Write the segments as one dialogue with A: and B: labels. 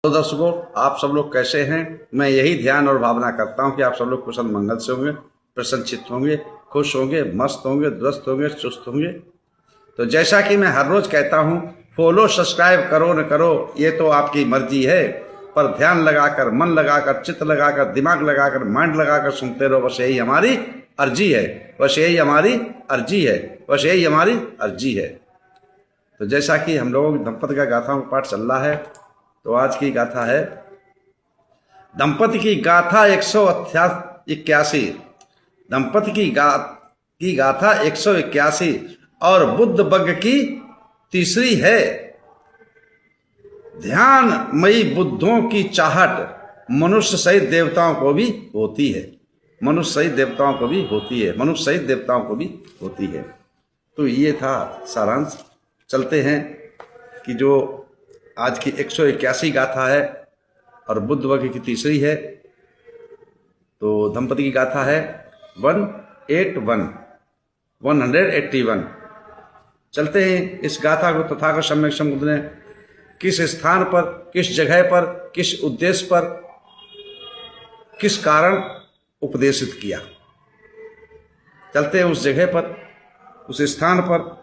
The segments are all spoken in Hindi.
A: तो दर्शकों, आप सब लोग कैसे हैं? मैं यही ध्यान और भावना करता हूं कि आप सब लोग कुशल मंगल से होंगे, प्रसन्नचित्त होंगे, खुश होंगे, मस्त होंगे, दुरुस्त होंगे, चुस्त होंगे। तो जैसा कि मैं हर रोज कहता हूं, फॉलो सब्सक्राइब करो न करो ये तो आपकी मर्जी है, पर ध्यान लगाकर, मन लगाकर, चित्त लगाकर, दिमाग लगाकर, माइंड लगाकर सुनते रहो। बस यही हमारी अर्जी है, बस यही हमारी अर्जी है, बस यही हमारी अर्जी है। तो जैसा कि हम लोगों की दंपति का गाथाओं का पाठ चल रहा है, तो आज की गाथा है दंपति की गाथा 181। दंपति की गाथा 181 और बुद्ध बग की तीसरी है। ध्यानमयी बुद्धों की चाहत मनुष्य सहित देवताओं को भी होती है, मनुष्य सहित देवताओं को भी होती है, मनुष्य सहित देवताओं को भी होती है। तो ये था सारांश। चलते हैं कि जो आज की 181 गाथा है और बुद्ध वर्ग की तीसरी है। तो दंपति की गाथा है 181। चलते हैं इस गाथा को तथागत सम्यक संबुद्ध ने किस स्थान पर, किस जगह पर, किस उद्देश्य पर, किस कारण उपदेशित किया। चलते हैं उस जगह पर, उस स्थान पर।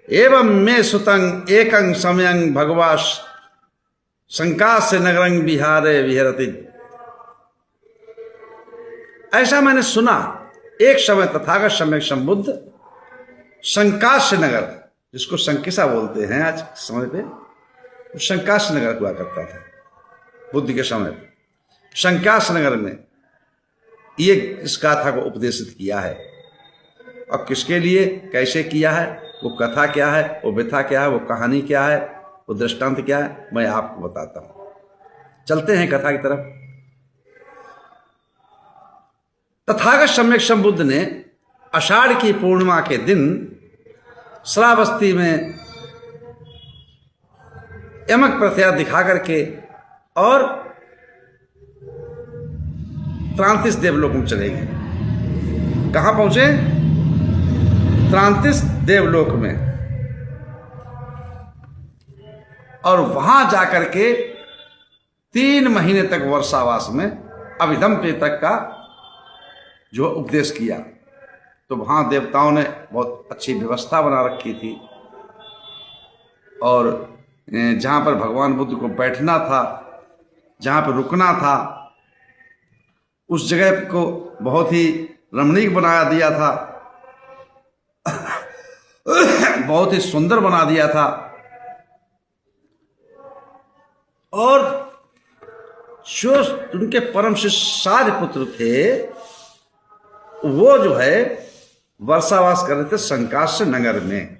A: एवं मे सुतं एकं समयं भगवा शंकास्य नगरं विहारे विहरति। ऐसा मैंने सुना, एक समय तथागत सम्यक संबुद्ध शंकास्य नगर, जिसको शंकिसा बोलते हैं आज समय पे, शंकास्य नगर हुआ करता था बुद्ध के समय। शंकास्य नगर में ये इस गाथा को उपदेशित किया है। और किसके लिए, कैसे किया है, वो कथा क्या है, वो व्यथा क्या है, वो कहानी क्या है, वो दृष्टांत क्या है, मैं आपको बताता हूं। चलते हैं कथा की तरफ। तथागत सम्यक संबुद्ध ने आषाढ़ की पूर्णिमा के दिन श्रावस्ती में यमक प्रथया दिखा करके और त्रांतिस देवलोक में चले गए। कहां पहुंचे? त्रांतिस देवलोक में। और वहां जाकर के 3 महीने तक वर्षावास में अभिधम्म तक का जो उपदेश किया। तो वहां देवताओं ने बहुत अच्छी व्यवस्था बना रखी थी, और जहां पर भगवान बुद्ध को बैठना था, जहां पर रुकना था, उस जगह को बहुत ही रमणीक बना दिया था, बहुत ही सुंदर बना दिया था। और जो उनके परम शिष्य सारिपुत्र थे, वो जो है वर्षावास कर रहे थे शंकास्य नगर में।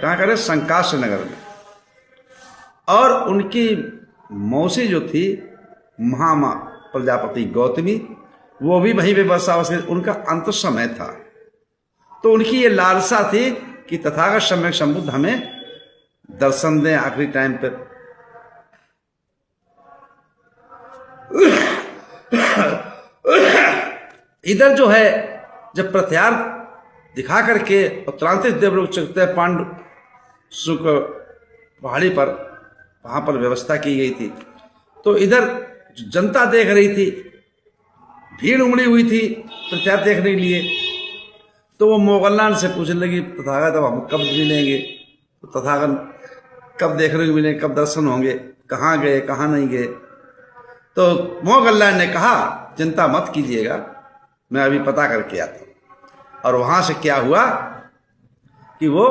A: कहां करे? शंकास्य नगर में। और उनकी मौसी जो थी महामा प्रजापति गौतमी, वो भी वहीं पे वर्षावास कर, उनका अंत समय था। तो उनकी ये लालसा थी कि तथागत सम्यक संबुद्ध हमें दर्शन दें आखिरी टाइम पर। इधर जो है जब प्रत्यार दिखा करके और त्रांतिस देवलोक चलते हैं पांडु सुख पहाड़ी पर, वहां पर व्यवस्था की गई थी। तो इधर जनता देख रही थी, भीड़ उमड़ी हुई थी प्रत्यार देखने के लिए। तो वो मोगललान से पूछने लगी, तथागत अब हम कब मिलेंगे? तो तथागत कब देखने को मिलेंगे, कब दर्शन होंगे, कहाँ गए, कहाँ नहीं गए? तो मोगललान ने कहा, चिंता मत कीजिएगा, मैं अभी पता करके आता हूं। और वहां से क्या हुआ कि वो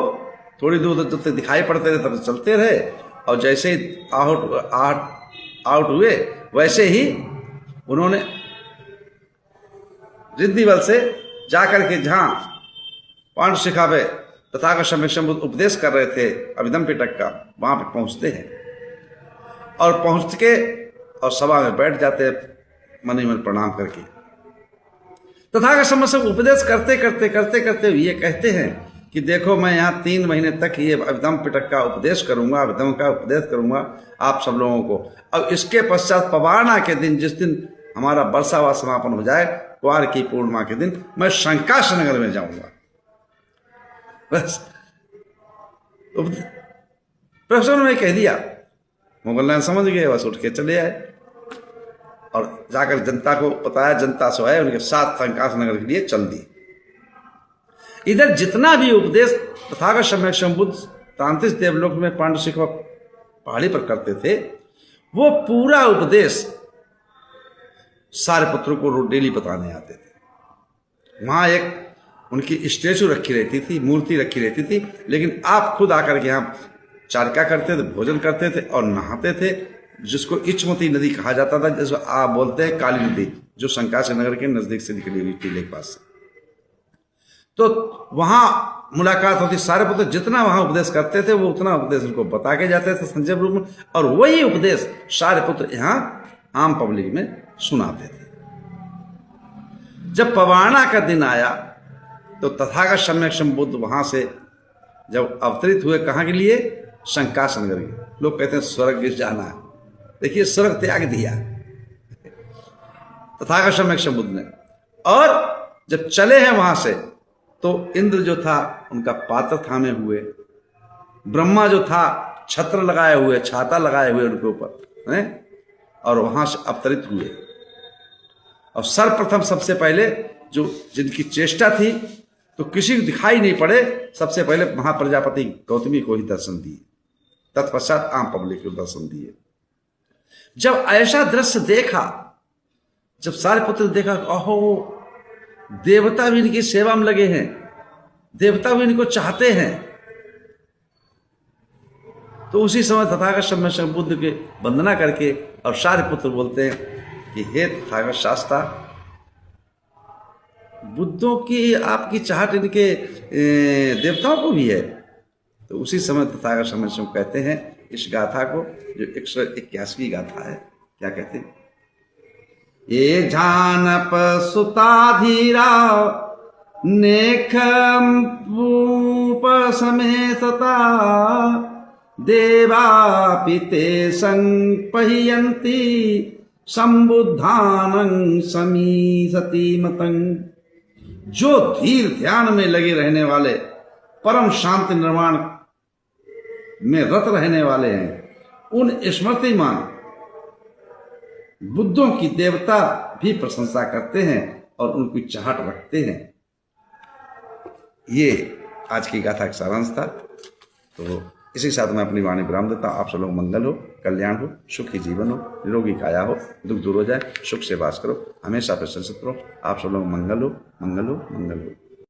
A: थोड़ी दूर जब तक दिखाई पड़ते रहे तब चलते रहे, और जैसे ही आउट हुए वैसे ही उन्होंने रिद्धि बल से जाकर के जहां पांडु शिखा पे तथागत सम्यक संबुद्ध उपदेश कर रहे थे अभिधम्म पिटक का, वहां पे पहुंचते हैं। और पहुंच के और सभा में बैठ जाते हैं मन ही मन प्रणाम करके। तथागत सम्यक संबुद्ध उपदेश करते करते करते करते ये कहते हैं कि देखो, मैं यहाँ 3 महीने तक ये अभिधम्म पिटक का उपदेश करूंगा, अभिधम्म का उपदेश करूंगा आप सब लोगों को। अब इसके पश्चात पवाना के दिन, जिस दिन हमारा वर्षावास समापन हो जाए, क्वार की पूर्णिमा के दिन, मैं शंकास्य नगर में जाऊंगा। बस प्रोफेसर ने कह दिया, मोगलैन समझ गए, बस उठ के चले आए और जाकर जनता को बताया, जनता सो है उनके साथ संकाश नगर के लिए चल दी। इधर जितना भी उपदेश तथागत सम्यक संबुद्ध तांत्रिक देवलोक में पांडु शिखर पहाड़ी पर करते थे, वो पूरा उपदेश सारे पुत्रों को डेली बताने आते थे। वहां एक उनकी स्टेचू रखी रहती थी, मूर्ति रखी रहती थी, लेकिन आप खुद आकर के यहाँ चारिका करते थे, भोजन करते थे और नहाते थे, जिसको इचमती नदी कहा जाता था, जिसको आप बोलते हैं काली नदी, जो संकाश नगर के नजदीक से निकली हुई टीले के पास से। तो वहां मुलाकात होती, सारे पुत्र जितना वहां उपदेश करते थे वो उतना उपदेश उनको बता के जाते थे संजय रूप में, और वही उपदेश सारे पुत्र यहां आम पब्लिक में सुनाते थे। जब पवाना का दिन आया तो तथागत सम्यक संबुद्ध वहां से जब अवतरित हुए, कहां के लिए? संकाश नगर के। लोग कहते हैं स्वर्ग जाना है, देखिए स्वर्ग त्याग दिया तथागत सम्यक संबुद्ध ने। और जब चले हैं वहां से तो इंद्र जो था उनका पात्र थामे हुए, ब्रह्मा जो था छत्र लगाए हुए, छाता लगाए हुए उनके ऊपर हैं, और वहां से अवतरित हुए। और सर्वप्रथम सबसे पहले जो जिनकी चेष्टा थी तो किसी को दिखाई नहीं पड़े, सबसे पहले महाप्रजापति गौतमी को ही दर्शन दिए, तत्पश्चात आम पब्लिक को दर्शन दिए। जब ऐसा दृश्य देखा, जब सारे पुत्र देखा, ओहो देवता भी इनकी सेवा में लगे हैं, देवता भी इनको चाहते हैं, तो उसी समय तथागत सम्यक संबुद्ध के वंदना करके और सारे पुत्र बोलते हैं कि हे तथागत शास्त्रा, बुद्धों की आपकी चाहत इनके देवताओं को भी है। तो उसी समय तथागत सम्यक संबुद्ध कहते हैं इस गाथा को, जो 181वीं गाथा है, क्या कहते हैं? ये जानप सुताधीरा नेखम समेतता देवापिते संपह्यन्ति संबुद्धानं समीसति मतं। जो धीर ध्यान में लगे रहने वाले, परम शांति निर्माण में रत रहने वाले हैं, उन स्मृतिमान बुद्धों की देवता भी प्रशंसा करते हैं और उनकी चाहत रखते हैं। ये आज की गाथा का सारांश था। तो इसी साथ मैं अपनी वाणी विराम देता हूँ। आप सब लोग मंगल हो, कल्याण हो, सुखी जीवन हो, निरोगी काया हो, दुख दूर हो जाए, सुख से वास करो, हमेशा प्रसन्नचित्त रहो। आप सब लोग मंगल हो, मंगल हो, मंगल हो।